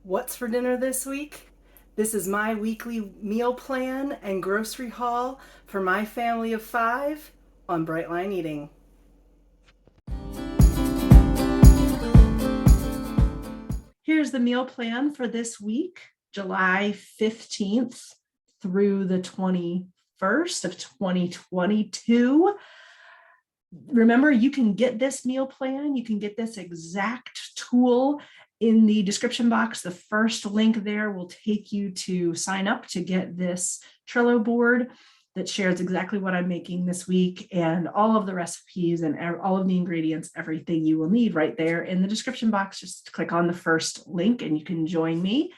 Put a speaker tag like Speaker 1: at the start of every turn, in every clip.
Speaker 1: What's for dinner this week? This is my weekly meal plan and grocery haul for my family of 5 on Brightline Eating. Here's the meal plan for this week, July 15th through the 21st of 2022. Remember, you can get this meal plan, you can get this exact tool in the description box. The first link there will take you to sign up to get this Trello board that shares exactly what I'm making this week and all of the recipes and all of the ingredients, everything you will need right there in the description box. Just click on the first link and you can join me.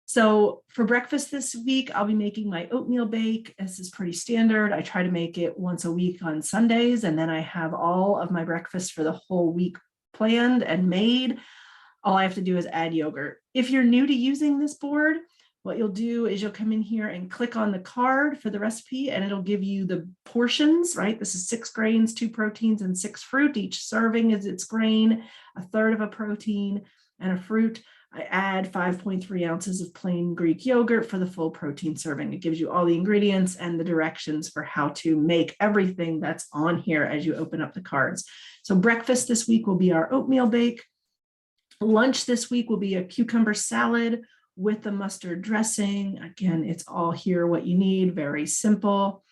Speaker 1: So for breakfast this week, I'll be making my oatmeal bake. This is pretty standard. I try to make it once a week on Sundays, and then I have all of my breakfast for the whole week planned and made. All I have to do is add yogurt. If you're new to using this board, what you'll do is you'll come in here and click on the card for the recipe, and it'll give you the portions, right? This is 6 grains, 2 proteins, and 6 fruit. Each serving is its grain, a third of a protein, and a fruit. I add 5.3 ounces of plain Greek yogurt for the full protein serving. It gives you all the ingredients and the directions for how to make everything that's on here as you open up the cards. So breakfast this week will be our oatmeal bake. Lunch this week will be a cucumber salad with the mustard dressing. Again, it's all here what you need, very simple.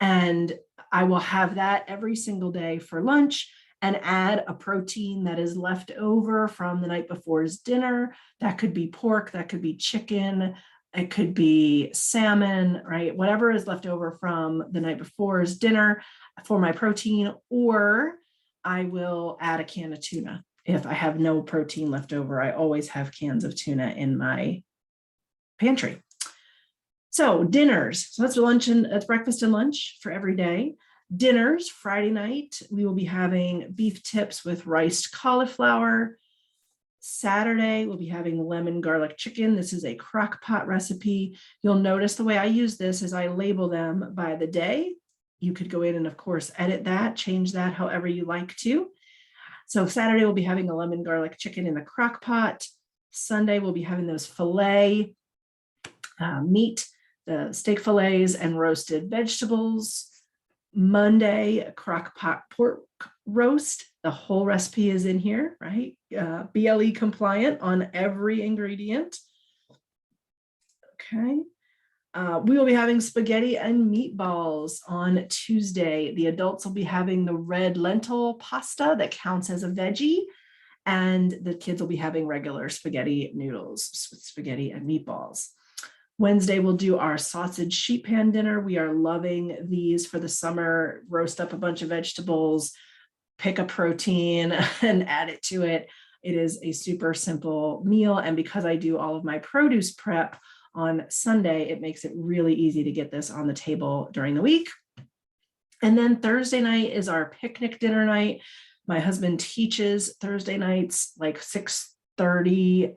Speaker 1: And I will have that every single day for lunch and add a protein that is left over from the night before's dinner. That could be pork, that could be chicken, it could be salmon, right? Whatever is left over from the night before's dinner for my protein, or I will add a can of tuna. If I have no protein left over, I always have cans of tuna in my pantry. So dinners, so that's breakfast and lunch for every day. Dinners, Friday night, we will be having beef tips with riced cauliflower. Saturday, we'll be having lemon garlic chicken. This is a crock pot recipe. You'll notice the way I use this is I label them by the day. You could go in and, of course, edit that, change that however you like to. So Saturday, we'll be having a lemon garlic chicken in the crock pot. Sunday, we'll be having those filet meat, the steak fillets and roasted vegetables. Monday, a crock pot pork roast. The whole recipe is in here, right? BLE compliant on every ingredient. Okay. We will be having spaghetti and meatballs on Tuesday. The adults will be having the red lentil pasta that counts as a veggie, and the kids will be having regular spaghetti noodles, spaghetti and meatballs. Wednesday, we'll do our sausage sheet pan dinner. We are loving these for the summer. Roast up a bunch of vegetables, pick a protein and add it to it. It is a super simple meal. And because I do all of my produce prep on Sunday, it makes it really easy to get this on the table during the week. And then Thursday night is our picnic dinner night. My husband teaches Thursday nights like 6:30,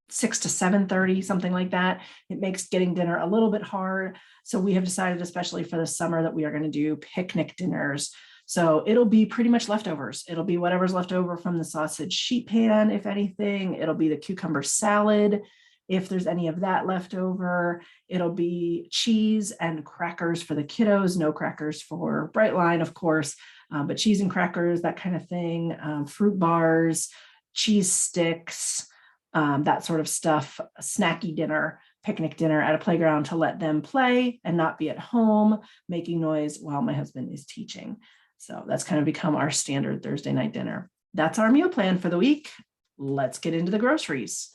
Speaker 1: 6 to 7:30, something like that. It makes getting dinner a little bit hard. So we have decided, especially for the summer, that we are going to do picnic dinners. So it'll be pretty much leftovers. It'll be whatever's left over from the sausage sheet pan, if anything. It'll be the cucumber salad, if there's any of that left over. It'll be cheese and crackers for the kiddos. No crackers for Brightline, of course, but cheese and crackers, that kind of thing. Fruit bars, cheese sticks, that sort of stuff. A snacky dinner, picnic dinner at a playground to let them play and not be at home making noise while my husband is teaching. So that's kind of become our standard Thursday night dinner. That's our meal plan for the week. Let's get into the groceries.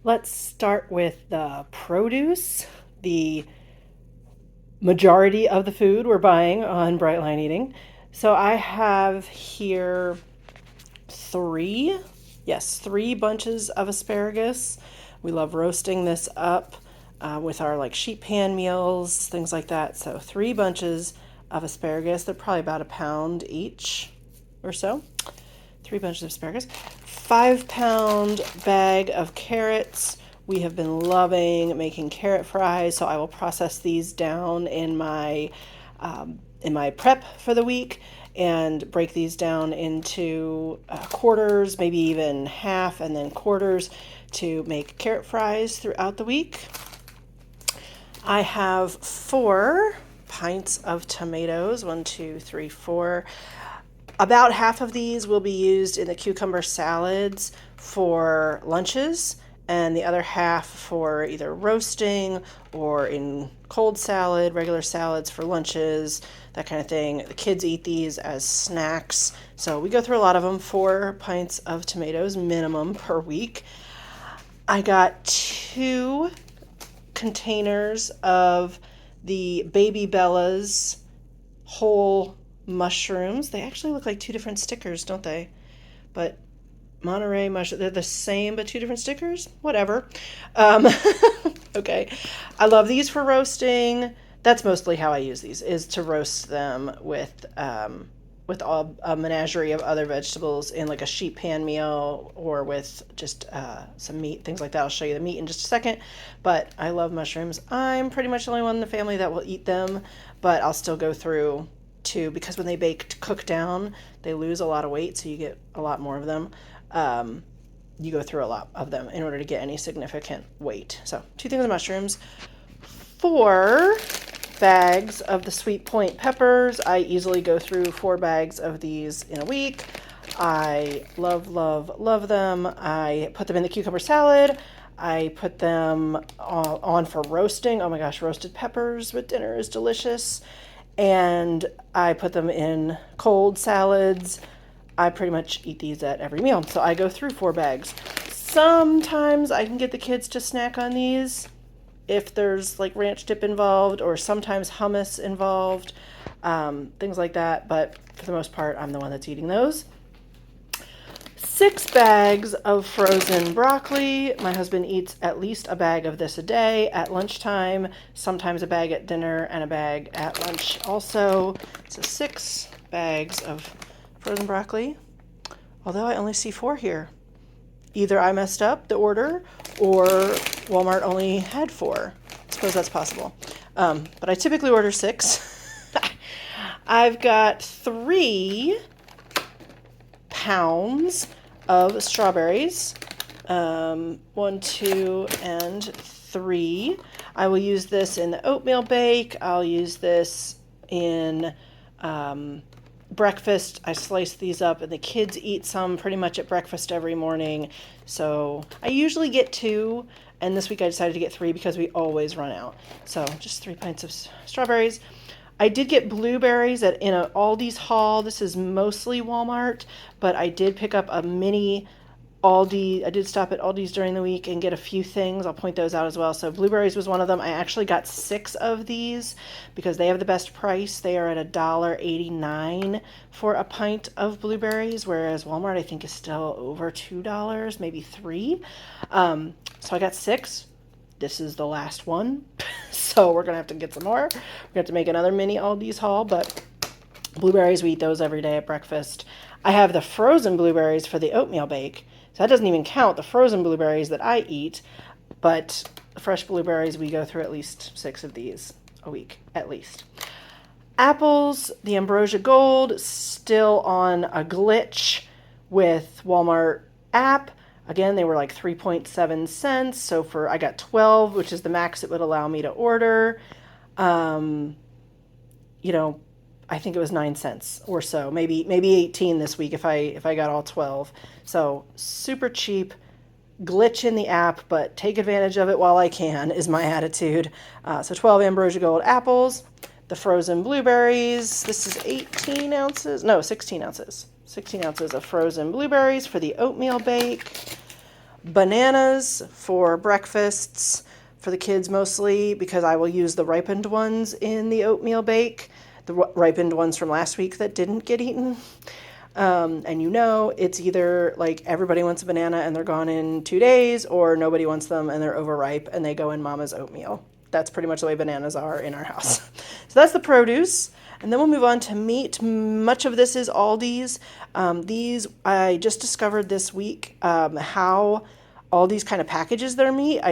Speaker 1: Let's start with the produce. The majority of the food we're buying on Brightline Eating. So I have here three bunches of asparagus. We love roasting this up with our like sheet pan meals, things like that. So 3 bunches of asparagus. They're probably about a pound each or so. 3 bunches of asparagus. 5-pound bag of carrots. We have been loving making carrot fries, so I will process these down in my prep for the week.
Speaker 2: and break these down into quarters, maybe even half and then quarters to make carrot fries throughout the week. I have 4 pints of tomatoes. 1, 2, 3, 4. About half of these will be used in the cucumber salads for lunches, and the other half for either roasting or in cold salad, regular salads for lunches, that kind of thing. The kids eat these as snacks, so we go through a lot of them. 4 pints of tomatoes minimum per week. I got 2 containers of the Baby Bella's whole mushrooms. They actually look like 2 different stickers, don't they? But Monterey mushroom, they're the same but 2 different stickers. Whatever. Okay. I love these for roasting. That's mostly how I use these, is to roast them with a menagerie of other vegetables in like a sheet pan meal, or with just some meat, things like that. I'll show you the meat in just a second. But I love mushrooms. I'm pretty much the only one in the family that will eat them, but I'll still go through 2, because when they cook down, they lose a lot of weight, so you get a lot more of them. You go through a lot of them in order to get any significant weight. So 2 things of mushrooms. 4 bags of the sweet point peppers. I easily go through 4 bags of these in a week. I love, love, love them. I put them in the cucumber salad. I put them on for roasting. Oh my gosh, roasted peppers with dinner is delicious. And I put them in cold salads. I pretty much eat these at every meal. So I go through 4 bags. Sometimes I can get the kids to snack on these if there's like ranch dip involved, or sometimes hummus involved, things like that. But for the most part, I'm the one that's eating those. 6 bags of frozen broccoli. My husband eats at least a bag of this a day at lunchtime, sometimes a bag at dinner and a bag at lunch also. So 6 bags of frozen broccoli, although I only see 4 here. Either I messed up the order, or Walmart only had 4. I suppose that's possible. But I typically order 6. I've got 3 pounds of strawberries. 1, 2, and 3. I will use this in the oatmeal bake. I'll use this in breakfast. I slice these up, and the kids eat some pretty much at breakfast every morning. So I usually get 2, and this week I decided to get 3 because we always run out. So just 3 pints of strawberries. I did get blueberries in an Aldi's haul. This is mostly Walmart, but I did pick up a mini Aldi. I did stop at Aldi's during the week and get a few things. I'll point those out as well. So blueberries was one of them. I actually got 6 of these because they have the best price. They are at $1.89 for a pint of blueberries, whereas Walmart I think is still over $2, maybe $3. So I got 6. This is the last one. So we're going to have to get some more. We're going to have to make another mini Aldi's haul, but blueberries, we eat those every day at breakfast. I have the frozen blueberries for the oatmeal bake. So that doesn't even count the frozen blueberries that I eat, but the fresh blueberries, we go through at least 6 of these a week, at least. Apples, the Ambrosia Gold, still on a glitch with Walmart app. Again, they were like 3.7 cents. So I got 12, which is the max it would allow me to order. I think it was 9 cents or so, maybe 18 this week if I got all 12. So super cheap, glitch in the app, but take advantage of it while I can is my attitude. So 12 Ambrosia Gold apples, the frozen blueberries. This is 16 ounces of frozen blueberries for the oatmeal bake. Bananas for breakfasts for the kids mostly, because I will use the ripened ones in the oatmeal bake. The ripened ones from last week that didn't get eaten. And it's either like everybody wants a banana and they're gone in 2 days, or nobody wants them and they're overripe and they go in mama's oatmeal. That's pretty much the way bananas are in our house. So that's the produce. And then we'll move on to meat. Much of this is Aldi's. These I just discovered this week how Aldi's kind of packages their meat. I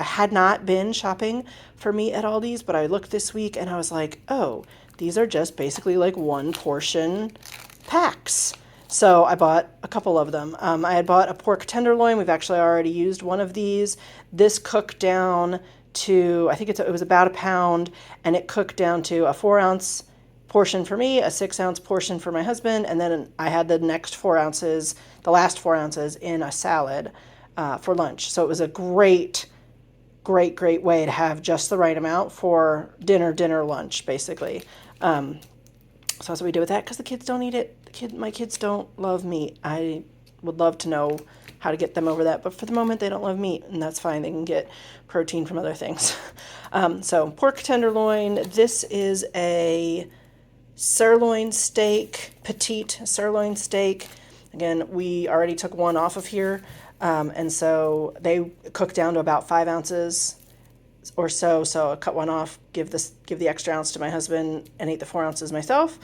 Speaker 2: had not been shopping for meat at Aldi's, but I looked this week and I was like, oh, these are just basically like one portion packs. So I bought a couple of them. I had bought a pork tenderloin. We've actually already used one of these. This cooked down to, I think it was about a pound, and it cooked down to a 4-ounce portion for me, a 6-ounce portion for my husband, and then I had the next 4 ounces, the last 4 ounces in a salad for lunch. So it was a great way to have just the right amount for dinner, lunch, basically. So that's what we do with that because the kids don't eat it. My kids don't love meat. I would love to know how to get them over that, but for the moment they don't love meat, and that's fine. They can get protein from other things. So pork tenderloin. This is a sirloin steak, petite sirloin steak. Again, we already took one off of here, and so they cook down to about 5 ounces or so. So I cut one off, give the extra ounce to my husband, and ate the 4 ounces myself.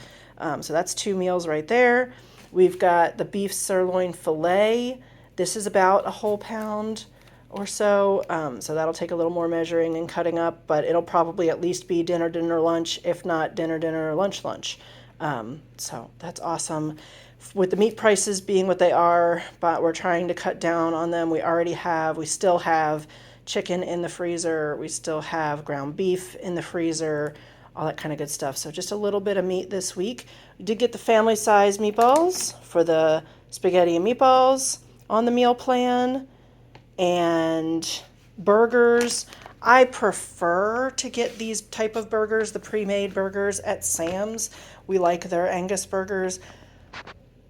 Speaker 2: So that's 2 meals right there. We've got the beef sirloin filet. This is about a whole pound or so. So that'll take a little more measuring and cutting up, but it'll probably at least be dinner, lunch, if not dinner, lunch. So that's awesome. With the meat prices being what they are, but we're trying to cut down on them. We still have chicken in the freezer. We still have ground beef in the freezer, all that kind of good stuff. So just a little bit of meat this week. We did get the family size meatballs for the spaghetti and meatballs on the meal plan, and burgers. I prefer to get these type of burgers, the pre-made burgers at Sam's. We like their Angus burgers.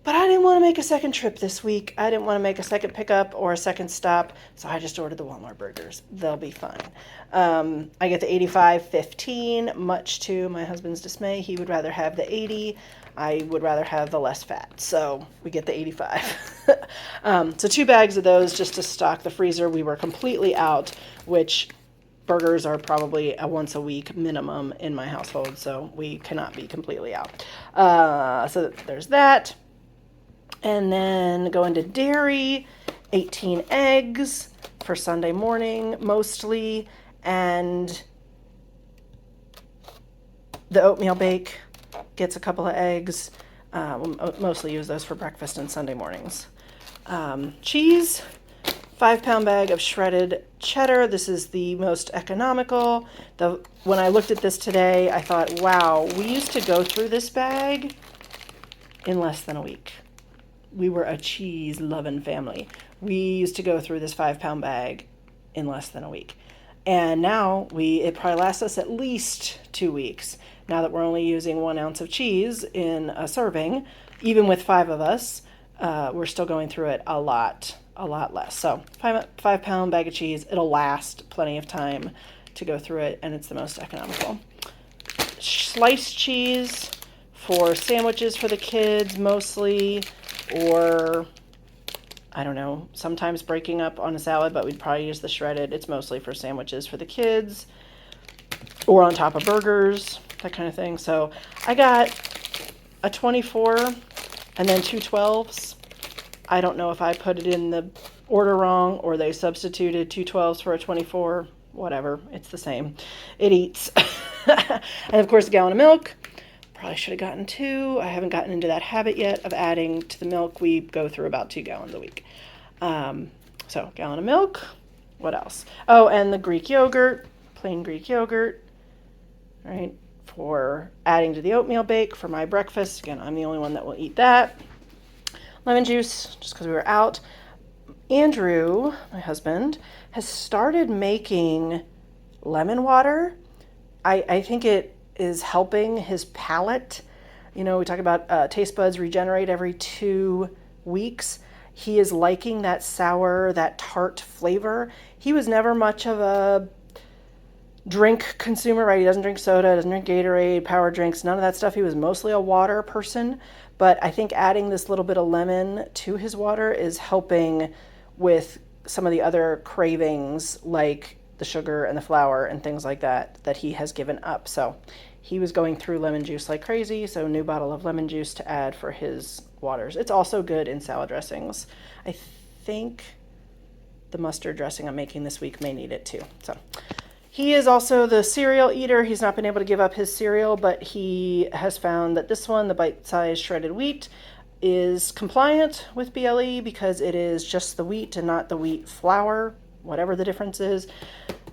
Speaker 2: But I didn't want to make a second trip this week. I didn't want to make a second pickup or a second stop, so I just ordered the Walmart burgers. They'll be fine. I get the 85-15, much to my husband's dismay. He would rather have the 80. I would rather have the less fat, so we get the 85. So 2 bags of those just to stock the freezer. We were completely out, which burgers are probably a once a week minimum in my household, so we cannot be completely out. So there's that. And then going to dairy, 18 eggs for Sunday morning mostly, and the oatmeal bake gets a couple of eggs. We'll mostly use those for breakfast and Sunday mornings. Cheese, 5-pound bag of shredded cheddar. This is the most economical. When I looked at this today, I thought, wow, we used to go through this bag in less than a week. We were a cheese-loving family. We used to go through this 5-pound bag in less than a week. And now it probably lasts us at least 2 weeks. Now that we're only using 1 ounce of cheese in a serving, even with 5 of us, we're still going through it a lot less. So 5-pound bag of cheese, it'll last plenty of time to go through it, and it's the most economical. Sliced cheese for sandwiches for the kids mostly, or I don't know, sometimes breaking up on a salad, but we'd probably use the shredded. It's mostly for sandwiches for the kids or on top of burgers, that kind of thing. So I got a 24 and then 2 12s. I don't know if I put it in the order wrong or they substituted 2 12s for a 24. Whatever, it's the same. It eats. And of course, a gallon of milk. Probably should have gotten 2. I haven't gotten into that habit yet of adding to the milk. We go through about 2 gallons a week. So gallon of milk. What else? Oh, and the Greek yogurt, plain Greek yogurt, right? For adding to the oatmeal bake for my breakfast. Again, I'm the only one that will eat that. Lemon juice, just because we were out. Andrew, my husband, has started making lemon water. I think it is helping his palate. You know, we talk about taste buds regenerate every 2 weeks. He is liking that sour, that tart flavor. He was never much of a drink consumer, right? He doesn't drink soda, doesn't drink Gatorade, power drinks, none of that stuff. He was mostly a water person. But I think adding this little bit of lemon to his water is helping with some of the other cravings, like the sugar and the flour and things like that he has given up. So he was going through lemon juice like crazy, so new bottle of lemon juice to add for his waters. It's also good in salad dressings. I think the mustard dressing I'm making this week may need it too. So He is also the cereal eater. He's not been able to give up his cereal, but he has found that this one, the bite-sized shredded wheat, is compliant with BLE because it is just the wheat and not the wheat flour, whatever the difference is.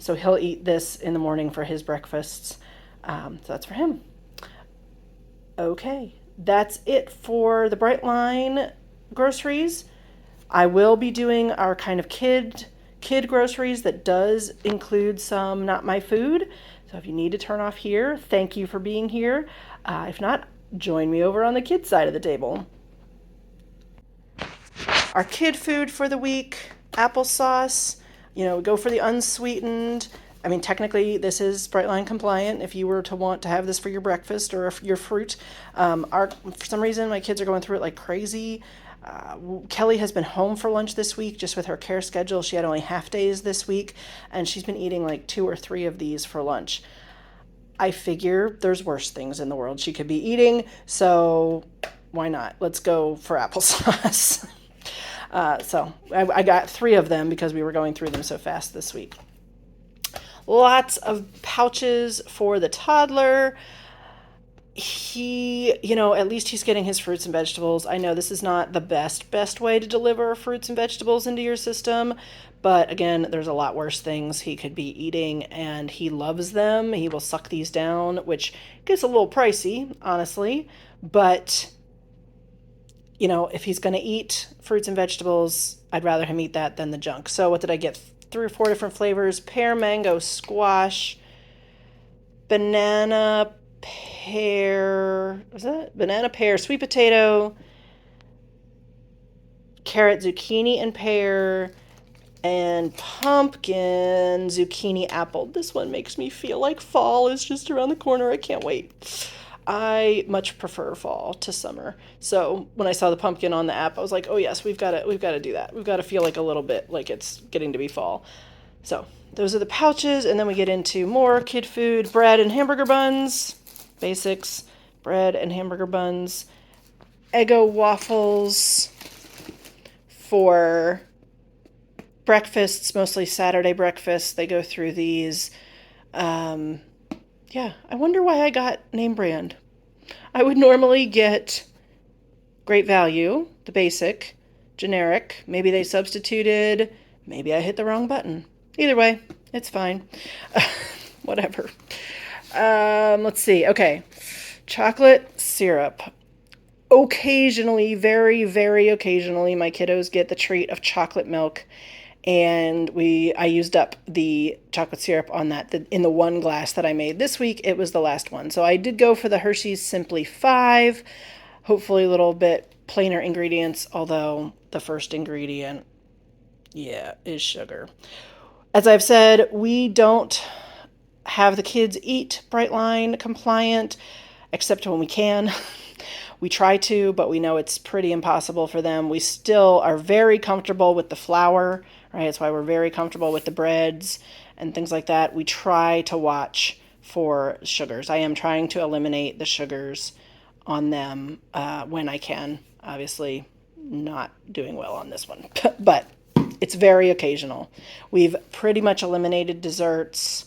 Speaker 2: So he'll eat this in the morning for his breakfasts. So that's for him. Okay, that's it for the Brightline groceries. I will be doing our kind of kid groceries that does include some not my food. So if you need to turn off here, thank you for being here. If not, join me over on the kid side of the table. Our kid food for the week, applesauce. Go for the unsweetened. I mean, technically, this is Brightline compliant if you were to want to have this for your breakfast or your fruit. For some reason, my kids are going through it like crazy. Kelly has been home for lunch this week just with her care schedule. She had only half days this week, and she's been eating like 2 or 3 of these for lunch. I figure there's worse things in the world she could be eating, so why not? Let's go for applesauce. So I got 3 of them because we were going through them so fast this week. Lots of pouches for the toddler. He, at least he's getting his fruits and vegetables. I know this is not the best way to deliver fruits and vegetables into your system, but again, there's a lot worse things he could be eating, and he loves them. He will suck these down, which gets a little pricey, honestly, but if he's going to eat fruits and vegetables, I'd rather him eat that than the junk. So what did I get? 3 or 4 different flavors: pear, mango, squash, banana, pear, sweet potato, carrot, zucchini, and pear, and pumpkin, zucchini, apple. This one makes me feel like fall is just around the corner. I can't wait. I much prefer fall to summer. So when I saw the pumpkin on the app, I was like, oh yes, we've got to do that. We've got to feel like a little bit like it's getting to be fall. So those are the pouches, and then we get into more kid food: bread and hamburger buns, basics, bread and hamburger buns, Eggo waffles for breakfasts, mostly Saturday breakfasts. They go through these. Yeah, I wonder why I got name brand. I would normally get Great Value, the basic, generic. Maybe they substituted. Maybe I hit the wrong button. Either way, it's fine. Whatever. Let's see. Okay. Chocolate syrup. Occasionally, very, very occasionally, my kiddos get the treat of chocolate milk, and I used up the chocolate syrup on that in the one glass that I made this week. It was the last one. So I did go for the Hershey's Simply 5. Hopefully a little bit plainer ingredients, although the first ingredient, is sugar. As I've said, we don't have the kids eat Brightline compliant, except when we can. We try to, but we know it's pretty impossible for them. We still are very comfortable with the flour, right? That's why we're very comfortable with the breads and things like that. We try to watch for sugars. I am trying to eliminate the sugars on them when I can. Obviously, not doing well on this one, but it's very occasional. We've pretty much eliminated desserts.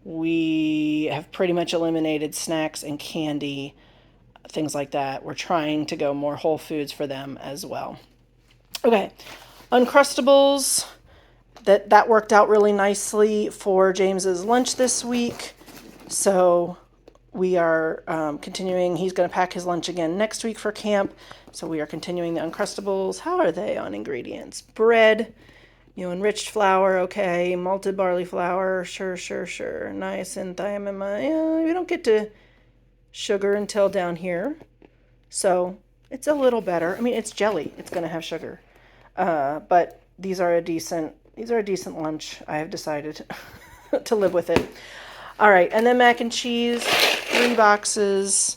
Speaker 2: We have pretty much eliminated snacks and candy, things like that. We're trying to go more whole foods for them as well. Okay, Uncrustables. That worked out really nicely for James's lunch this week. So we are continuing. He's going to pack his lunch again next week for camp. So we are continuing the Uncrustables. How are they on ingredients? Bread, enriched flour, okay. Malted barley flour, sure. Niacin, we don't get to sugar until down here. So it's a little better. I mean, it's jelly. It's going to have sugar. But these are a decent lunch. I have decided to live with it. All right, and then mac and cheese, 3 boxes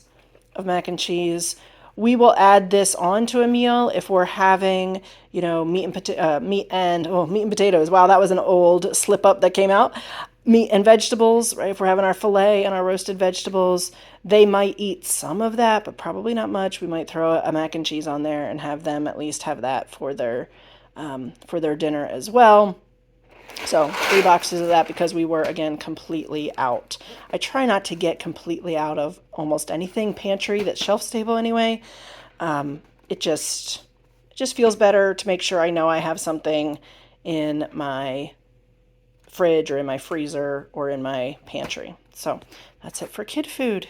Speaker 2: of mac and cheese. We will add this onto a meal if we're having, meat and potatoes. Wow, that was an old slip up that came out. Meat and vegetables, right? If we're having our filet and our roasted vegetables, they might eat some of that, but probably not much. We might throw a mac and cheese on there and have them at least have that for their dinner as well. So 3 boxes of that because we were, again, completely out. I try not to get completely out of almost anything pantry that's shelf stable anyway. It just feels better to make sure I know I have something in my fridge or in my freezer or in my pantry. So that's it for kid food.